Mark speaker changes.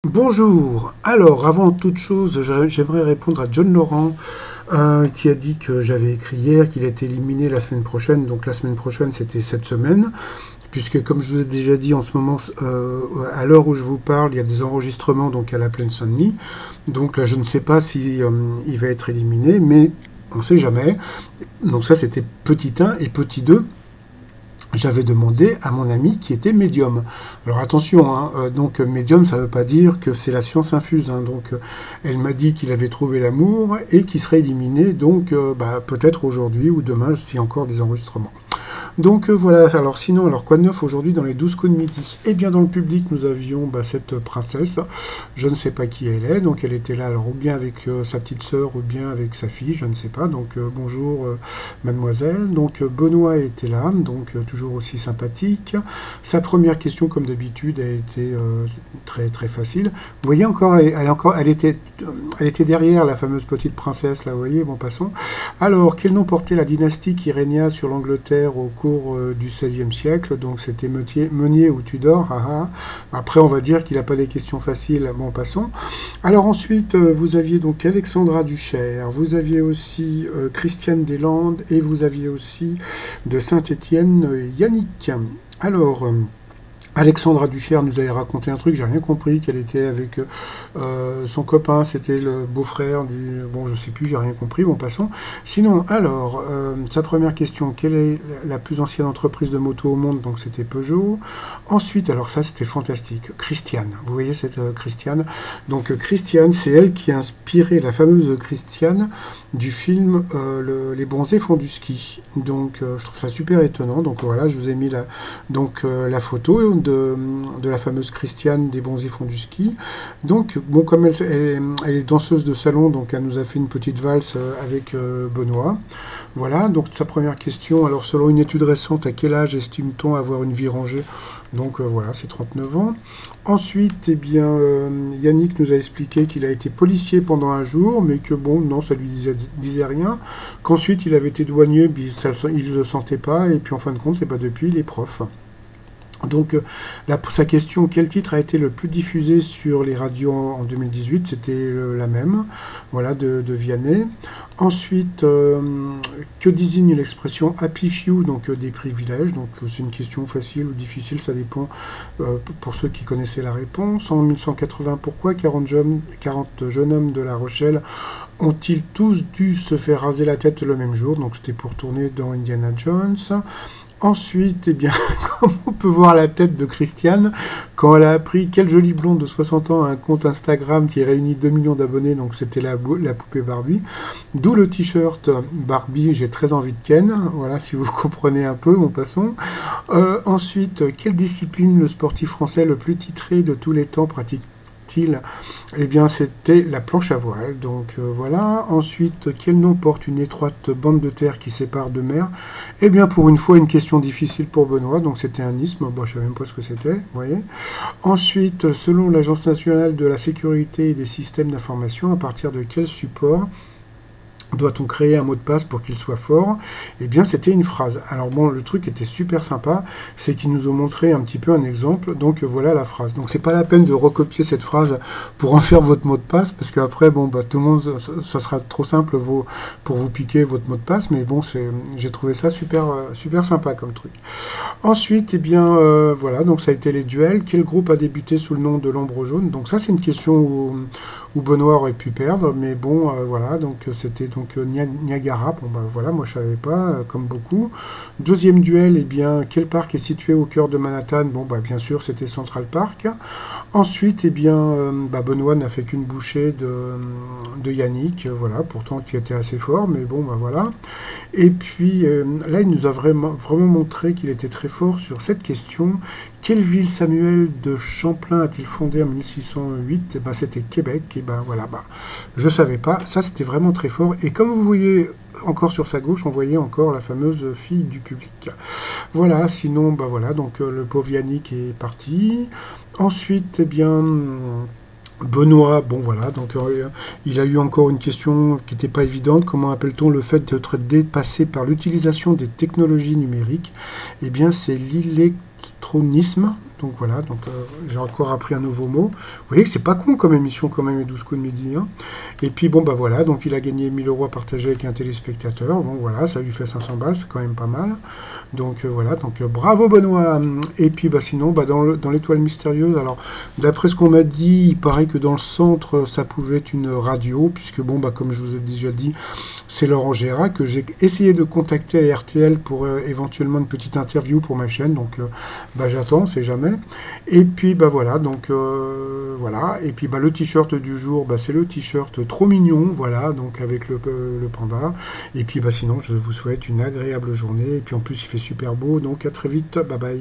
Speaker 1: Bonjour. Alors, avant toute chose, j'aimerais répondre à John Laurent qui a dit que j'avais écrit hier qu'il était éliminé la semaine prochaine. Donc la semaine prochaine, c'était cette semaine, puisque comme je vous ai déjà dit, en ce moment, à l'heure où je vous parle, il y a des enregistrements donc à la Plaine Saint-Denis. Donc là, je ne sais pas si il va être éliminé, mais on ne sait jamais. Donc ça, c'était petit 1 et petit 2. J'avais demandé à mon ami qui était médium. Alors attention, hein, donc médium, ça ne veut pas dire que c'est la science infuse. Hein, donc elle m'a dit qu'il avait trouvé l'amour et qu'il serait éliminé, donc peut-être aujourd'hui ou demain, s'il y a encore des enregistrements. Donc voilà, alors sinon, alors quoi de neuf aujourd'hui dans les 12 coups de midi? Eh bien dans le public, nous avions cette princesse, je ne sais pas qui elle est, donc elle était là, alors ou bien avec sa petite sœur, ou bien avec sa fille, je ne sais pas, donc bonjour mademoiselle, donc Benoît était là, donc toujours aussi sympathique. Sa première question, comme d'habitude, a été très très facile. Vous voyez encore, elle était derrière la fameuse petite princesse, là, vous voyez, bon passons. Alors, quel nom portait la dynastie qui régna sur l'Angleterre au cours du XVIe siècle? Donc, c'était Meunier ou Tudor. Ah, ah. Après, on va dire qu'il n'a pas des questions faciles. Bon, passons. Alors ensuite, vous aviez donc Alexandra Duchère, vous aviez aussi Christiane Deslandes et vous aviez aussi de Saint-Étienne Yannick. Alors, Alexandra Duchère nous avait raconté un truc, j'ai rien compris, qu'elle était avec son copain, c'était le beau-frère du... Bon, je sais plus, j'ai rien compris, bon, passons. Sinon, alors, sa première question, quelle est la plus ancienne entreprise de moto au monde? Donc c'était Peugeot. Ensuite, alors ça c'était fantastique, Christiane, vous voyez cette Christiane? Donc Christiane, c'est elle qui a inspiré la fameuse Christiane du film Les Bronzés font du ski. Donc je trouve ça super étonnant, donc voilà, je vous ai mis la photo de la fameuse Christiane des Bronzés font du ski. Donc, bon, comme elle est danseuse de salon, donc elle nous a fait une petite valse avec Benoît. Voilà, donc sa première question. Alors, selon une étude récente, à quel âge estime-t-on avoir une vie rangée? Donc voilà, c'est 39 ans. Ensuite, eh bien, Yannick nous a expliqué qu'il a été policier pendant un jour, mais que bon, non, ça lui disait rien. Qu'ensuite, il avait été douanier, puis il ne le sentait pas, et puis en fin de compte, eh ben, depuis, il est prof. Donc, sa question, quel titre a été le plus diffusé sur les radios en 2018? C'était la même, voilà, de Vianney. Ensuite, que désigne l'expression happy few, donc des privilèges? Donc, c'est une question facile ou difficile, ça dépend pour ceux qui connaissaient la réponse. En 1980, pourquoi 40 jeunes hommes de La Rochelle ont-ils tous dû se faire raser la tête le même jour? Donc, c'était pour tourner dans Indiana Jones. Ensuite, eh bien, comme on peut voir la tête de Christiane, quand elle a appris quelle jolie blonde de 60 ans a un compte Instagram qui réunit 2 millions d'abonnés, donc c'était la poupée Barbie. D'où le t-shirt Barbie, j'ai très envie de Ken. Voilà, si vous comprenez un peu, bon, passons. Ensuite, quelle discipline le sportif français le plus titré de tous les temps pratique-t-il? Eh bien, c'était la planche à voile. Donc voilà. Ensuite, quel nom porte une étroite bande de terre qui sépare deux mers? Eh bien, pour une fois, une question difficile pour Benoît. Donc c'était un isthme. Bon, je ne savais même pas ce que c'était. Vous voyez. Ensuite, selon l'Agence nationale de la sécurité et des systèmes d'information, à partir de quel support doit-on créer un mot de passe pour qu'il soit fort? Eh bien, c'était une phrase. Alors bon, le truc était super sympa, c'est qu'ils nous ont montré un petit peu un exemple, donc voilà la phrase. Donc c'est pas la peine de recopier cette phrase pour en faire votre mot de passe, parce qu'après, bon, tout le monde, ça sera trop simple pour vous piquer votre mot de passe, mais bon, j'ai trouvé ça super sympa comme truc. Ensuite, eh bien, voilà, donc ça a été les duels. Quel groupe a débuté sous le nom de l'Ombre Jaune? Donc ça, c'est une question où Benoît aurait pu perdre, mais bon, voilà, donc c'était donc Niagara. Bon, bah voilà, moi je savais pas, comme beaucoup. Deuxième duel, eh bien, quel parc est situé au cœur de Manhattan? Bon, bah bien sûr, c'était Central Park. Ensuite, eh bien, Benoît n'a fait qu'une bouchée de Yannick, voilà, pourtant qui était assez fort, mais bon, bah voilà. Et puis là, il nous a vraiment montré qu'il était très fort sur cette question. Quelle ville Samuel de Champlain a-t-il fondée en 1608? Eh ben, c'était Québec. Et ben voilà, je savais pas. Ça, c'était vraiment très fort. Et comme vous voyez encore sur sa gauche, on voyait encore la fameuse fille du public. Voilà, sinon, bah voilà, donc le pauvre Yannick est parti. Ensuite, eh bien... Benoît, bon voilà, donc il a eu encore une question qui n'était pas évidente. Comment appelle-t-on le fait d'être dépassé par l'utilisation des technologies numériques? Eh bien, c'est l'électronisme. Donc voilà, donc j'ai encore appris un nouveau mot. Vous voyez que c'est pas con comme émission quand même, les 12 coups de midi. Hein. Et puis bon bah voilà, donc il a gagné 1 000 € à partager avec un téléspectateur. Bon voilà, ça lui fait 500 balles, c'est quand même pas mal. Donc voilà, donc bravo Benoît. Et puis bah sinon, bah, dans l'étoile mystérieuse, alors d'après ce qu'on m'a dit, il paraît que dans le centre, ça pouvait être une radio, puisque bon bah comme je vous ai déjà dit, c'est Laurent Gérard que j'ai essayé de contacter à RTL pour éventuellement une petite interview pour ma chaîne. Donc bah j'attends, c'est jamais. Et puis bah voilà, donc voilà. Et puis bah le t-shirt du jour, bah c'est le t-shirt trop mignon, voilà, donc avec le panda. Et puis bah sinon, je vous souhaite une agréable journée. Et puis en plus, il fait super beau, donc à très vite, bye bye.